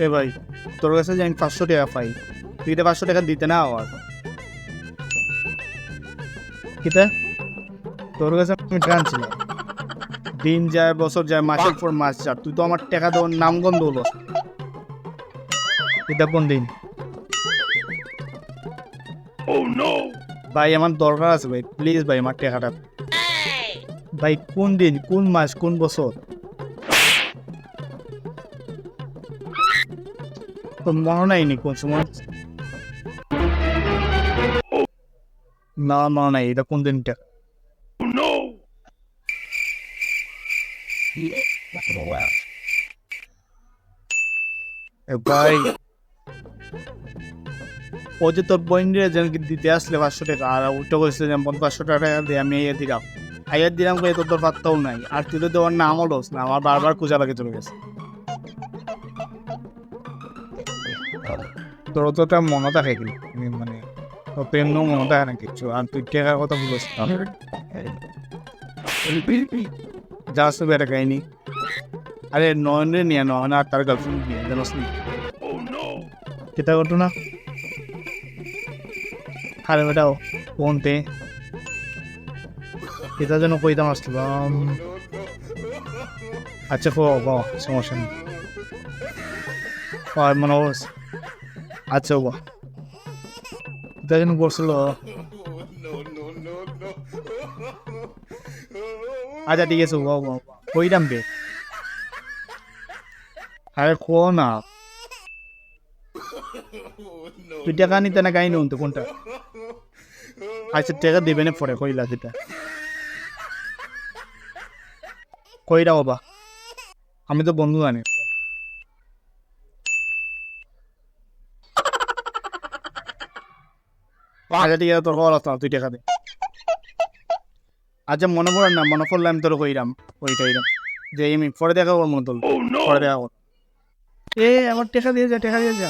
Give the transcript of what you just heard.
এ ভাই, তোর কাছে যে আমি 500 টাকা পাই, তুই তো 500 টাকা দিতে না আমার কিতা? তোর কাছে আমি টাকা আনছিলাম, দিন যায় বছর যায় মাসের পর মাস যায়, তুই তো আমার টাকা দেওয়ার নাম গন্ধ হলো। এটা কোন দিন? ভাই আমার দরকার আছে ভাই, প্লিজ ভাই আমার টাকাটা। ভাই কোন দিন, কোন মাস, কোন বছর? তোর মনে নাইনি কোন সময়? না মনে নাই, এটা কোন দিনটা? ভাই ও যে তোর বইনরে যেন দিতে আসলে 500 টাকা, আর ওইটা বলছিল যে 500 টাকা দিয়ে আমি আইয়া দিলাম করে তোর পাত্তাও নাই, আর তুই তো দেওয়ার নামও লোস না, আমার বারবার খোঁজা লাগে চলে গেছে। তোর তো একটা মনে থাকে কি মানে তোর প্রেম মনে থাকে না কিছু, আর তুই টাকার কথা বলিস না। যা আসবে এটা কাহিনি। আরে নয়নের নিয়ে নয়ন আর তার গার্লফ্রেন্ড নিয়ে জানোস নি কেটা ঘটনা? আরে বেটাও কোনতে এটার জন্য কইতাম আসলাম। আচ্ছা সমস্যা নেই, মনে হচ্ছে। আচ্ছা এটার জন্য বলছিল। আচ্ছা ঠিক আছে কইতাম বে। আরে কো না, তুই টাকা নিতে না কাহিনী তো কোনটা? আচ্ছা টাকা দিবে না পরে কইলা সেটা কইরা বাবা, আমি তো বন্ধু জানি। আচ্ছা ঠিক আছে তোর কল আসতাম, তুই টাকা দে। আচ্ছা মনে পড়ে না, মনে পড়লে আমি তোর কইরাম ওইটাইরাম যে আমি পরে দেখা করবো তোর, পরে দেখা করবো। আমার টাকা দিয়ে যা, টাকা দিয়ে যা।